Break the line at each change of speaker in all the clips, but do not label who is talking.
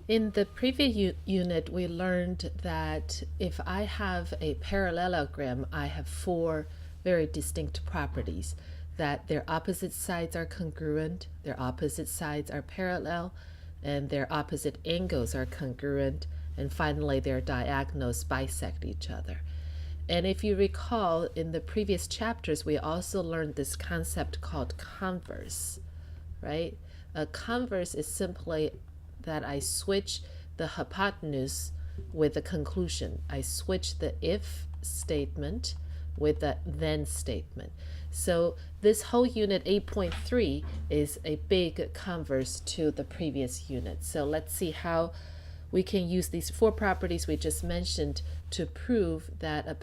In the previous unit, we learned that if I have a parallelogram, I have four very distinct properties: that their opposite sides are congruent, their opposite sides are parallel, and their opposite angles are congruent, and finally their diagonals bisect each other. And if you recall, in the previous chapters, we also learned this concept called converse, right? A converse is simply that I switch the hypotenuse with the conclusion. I switch the if statement with the then statement. So this whole unit 8.3 is a big converse to the previous unit. So let's see how we can use these four properties we just mentioned to prove that a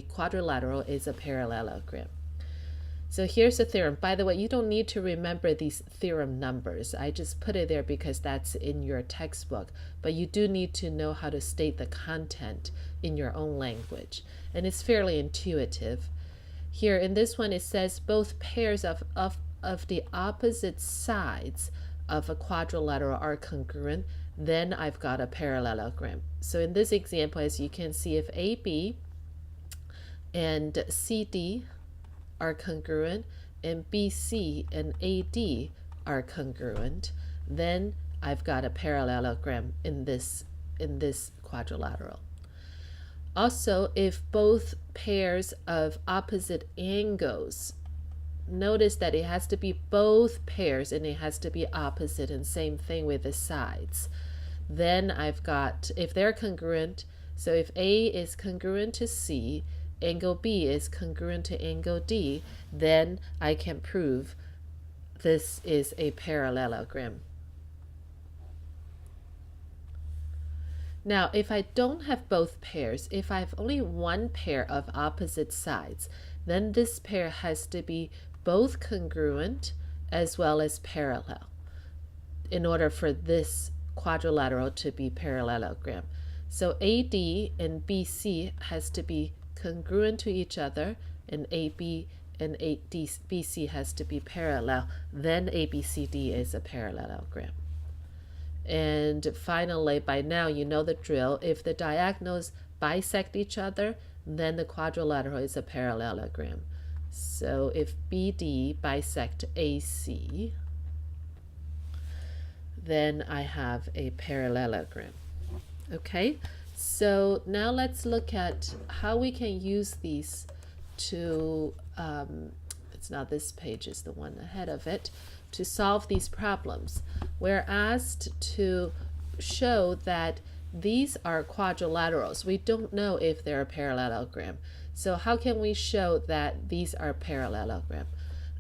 quadrilateral is a parallelogram. So here's the theorem. By the way, you don't need to remember these theorem numbers. I just put it there because that's in your textbook. But you do need to know how to state the content in your own language. And it's fairly intuitive. Here in this one, it says both pairs of the opposite sides of a quadrilateral are congruent. Then I've got a parallelogram. So in this example, as you can see, if AB and CD are congruent and BC and AD are congruent, then I've got a parallelogram in this quadrilateral. Also, if both pairs of opposite angles, notice that it has to be both pairs and it has to be opposite, and same thing with the sides. Then I've got, if they're congruent, so if A is congruent to C, angle B is congruent to angle D, then I can prove this is a parallelogram. Now, if I don't have both pairs, if I have only one pair of opposite sides, then this pair has to be both congruent as well as parallel in order for this quadrilateral to be parallelogram. So AD and BC has to be congruent to each other, and AB and BC has to be parallel. Then ABCD is a parallelogram. And finally, by now you know the drill. If the diagonals bisect each other, then the quadrilateral is a parallelogram. So if BD bisect AC, then I have a parallelogram. Okay, so now let's look at how we can use these to, it's not this page, it's the one ahead of it, to solve these problems. We're asked to show that these are quadrilaterals. We don't know if they're a parallelogram. So how can we show that these are parallelogram?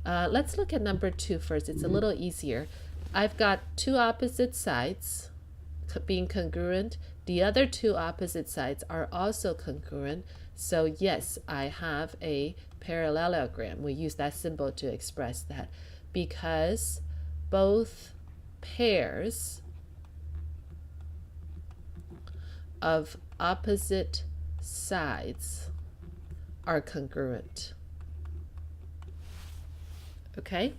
Let's look at number 2 first. It's a little easier. I've got two opposite sides being congruent. The other two opposite sides are also congruent. So yes, I have a parallelogram. We use that symbol to express that because both pairs of opposite sides are congruent. Okay,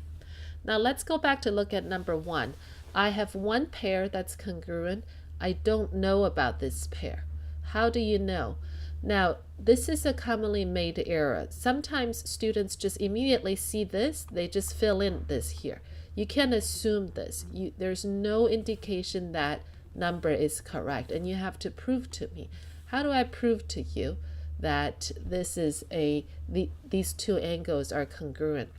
now let's go back to look at number 1. I have one pair that's congruent. I don't know about this pair. How do you know? Now, this is a commonly made error. Sometimes students just immediately see this, they just fill in this here. You can't assume this. There's no indication that number is correct, and you have to prove to me. How do I prove to you that this is these two angles are congruent?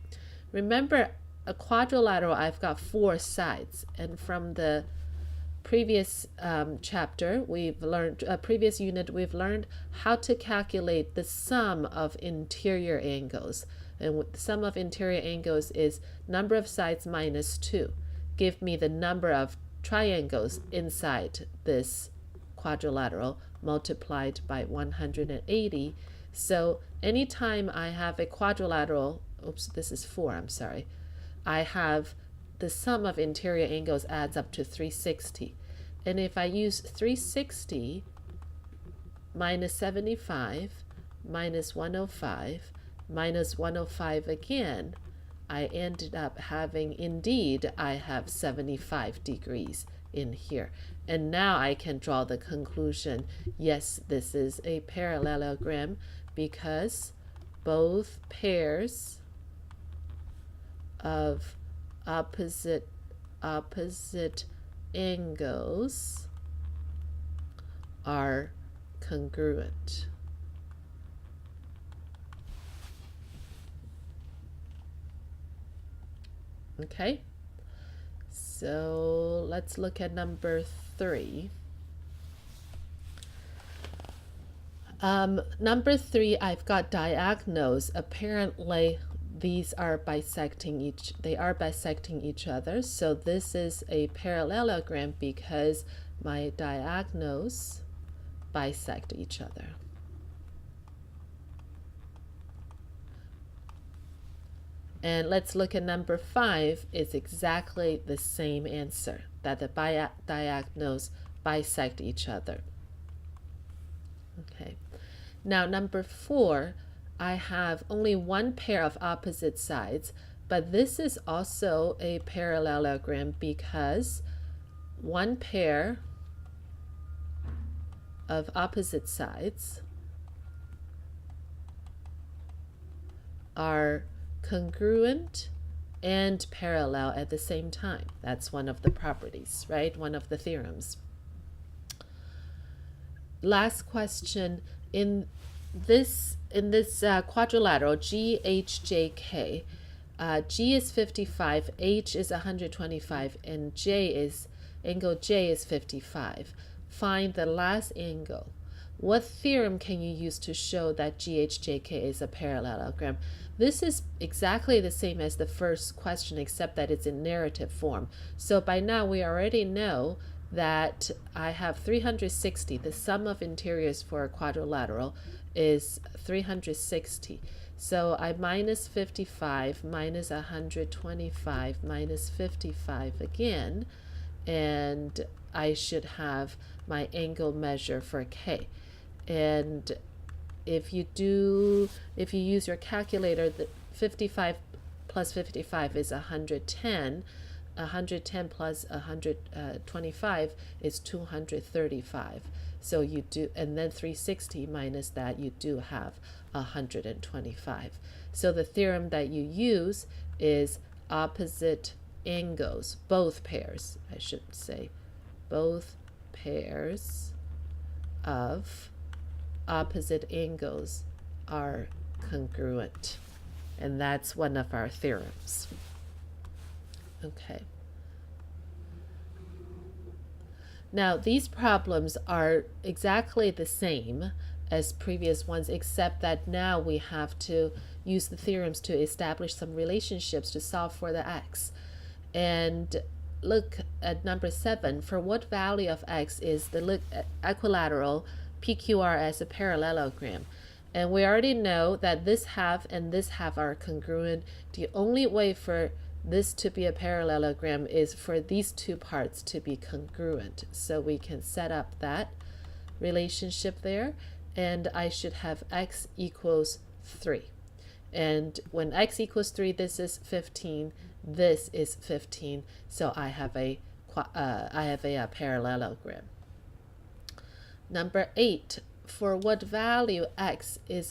Remember, a quadrilateral, I've got 4 sides, and from the previous chapter, previous unit, we've learned how to calculate the sum of interior angles. And the sum of interior angles is number of sides minus 2. Give me the number of triangles inside this quadrilateral multiplied by 180. So anytime I have a quadrilateral, oops, this is 4, I'm sorry, I have the sum of interior angles adds up to 360. And if I use 360 minus 75 minus 105 minus 105 again, I ended up having, indeed, I have 75 degrees in here. And now I can draw the conclusion, yes, this is a parallelogram because both pairs of opposite angles are congruent. Okay, so let's look at number 3. Number 3, I've got diagonals. Apparently these are bisecting each other. So this is a parallelogram because my diagonals bisect each other. And let's look at number 5. It's exactly the same answer, that the diagonals bisect each other. Okay. Now number 4, I have only one pair of opposite sides, but this is also a parallelogram because one pair of opposite sides are congruent and parallel at the same time. That's one of the properties, right? One of the theorems. Last question, in this quadrilateral GHJK, G is 55, H is 125, and angle J is 55. Find the last angle. What theorem can you use to show that GHJK is a parallelogram? This is exactly the same as the first question, except that it's in narrative form. So by now we already know that I have 360. The sum of interiors for a quadrilateral is 360. So I minus 55 minus 125 minus 55 again, and I should have my angle measure for K. And if you use your calculator, the 55 plus 55 is 110. 110 plus 125 is 235. So you do, and then 360 minus that, you do have 125. So the theorem that you use is opposite angles, both pairs, I should say, both pairs of opposite angles are congruent. And that's one of our theorems. Okay. Now these problems are exactly the same as previous ones, except that now we have to use the theorems to establish some relationships to solve for the x. And look at number 7. For what value of x is the equilateral PQR as a parallelogram? And we already know that this half and this half are congruent. The only way for this to be a parallelogram is for these two parts to be congruent. So we can set up that relationship there, and I should have x equals 3. And when x equals 3, this is 15, this is 15, so I have a parallelogram. Number 8, for what value x is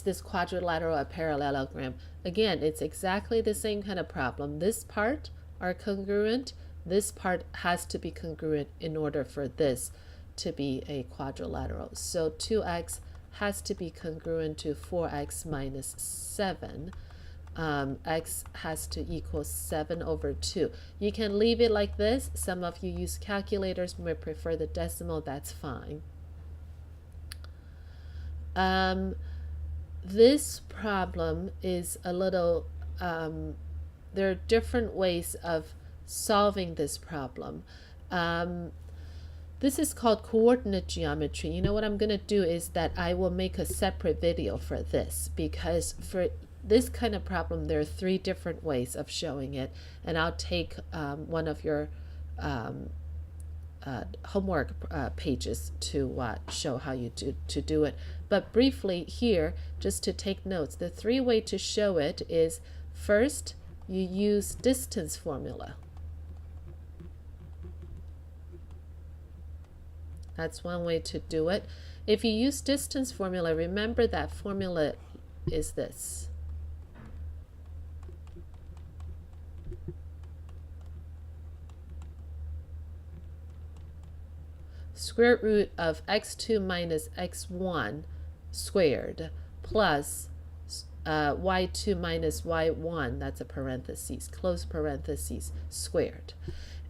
this quadrilateral a parallelogram? Again, it's exactly the same kind of problem. This part are congruent. This part has to be congruent in order for this to be a quadrilateral. So 2x has to be congruent to 4x minus 7. X has to equal 7 over 2. You can leave it like this. Some of you use calculators, may prefer the decimal, that's fine. This problem is a little, there are different ways of solving this problem. This is called coordinate geometry. You know what I'm going to do is that I will make a separate video for this, because for this kind of problem there are 3 different ways of showing it, and I'll take one of your homework pages to show how you do it. But briefly here, just to take notes, the 3 ways to show it is, first you use distance formula. That's one way to do it. If you use distance formula, remember that formula is this. Square root of x2 minus x1 squared plus y2 minus y1, that's a parentheses, close parentheses, squared.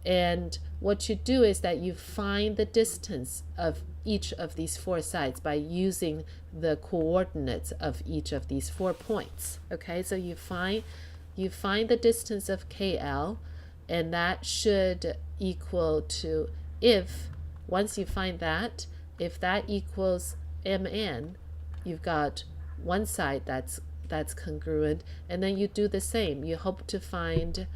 And what you do is that you find the distance of each of these four sides by using the coordinates of each of these 4 points. Okay, so you find the distance of KL, and that should equal to, once you find that, if that equals MN, you've got one side that's congruent, and then you do the same. You hope to find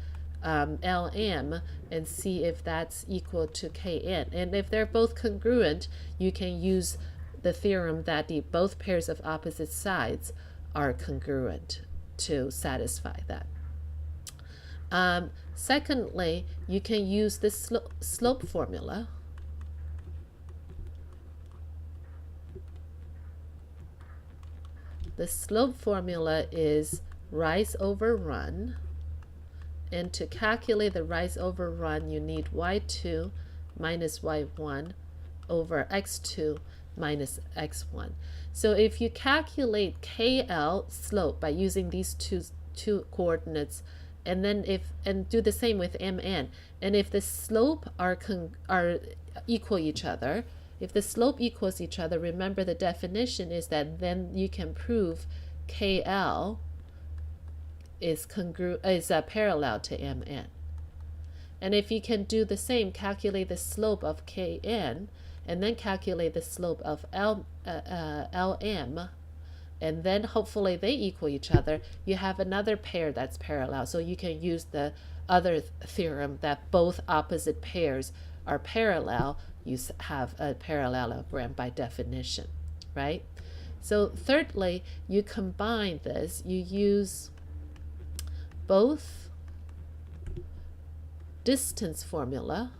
LM and see if that's equal to KN. And if they're both congruent, you can use the theorem that both pairs of opposite sides are congruent to satisfy that. Secondly, you can use the slope formula. The slope formula is rise over run. And to calculate the rise over run, you need y2 minus y1 over x2 minus x1. So if you calculate KL slope by using these two coordinates, and then do the same with MN, and if the slope are equal each other, if the slope equals each other, remember the definition is that then you can prove KL is parallel to MN. And if you can do the same, calculate the slope of KN, and then calculate the slope of LM, and then hopefully they equal each other, you have another pair that's parallel. So you can use the other theorem that both opposite pairs are parallel. You have a parallelogram by definition, right? So thirdly, you combine this. You use both distance formula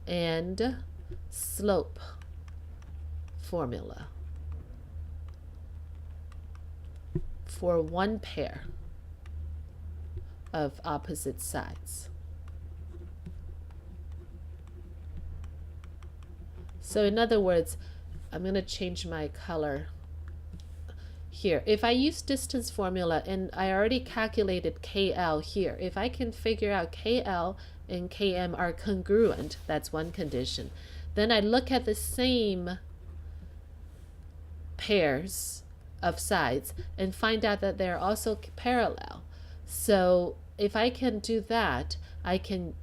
and slope formula for one pair of opposite sides. So in other words, I'm going to change my color here. If I use distance formula and I already calculated KL here, if I can figure out KL and KM are congruent, that's one condition. Then I look at the same pairs of sides and find out that they're also parallel. So if I can do that, I can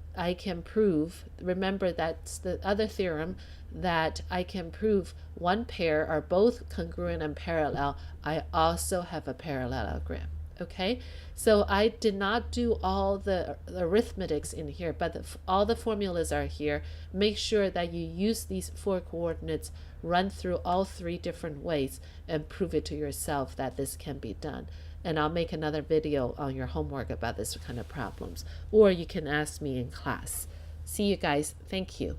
prove, remember that's the other theorem, that I can prove one pair are both congruent and parallel. I also have a parallelogram. Okay, so I did not do all the arithmetics in here, but all the formulas are here. Make sure that you use these 4 coordinates, run through all 3 different ways, and prove it to yourself that this can be done. And I'll make another video on your homework about this kind of problems, or you can ask me in class. See you guys. Thank you.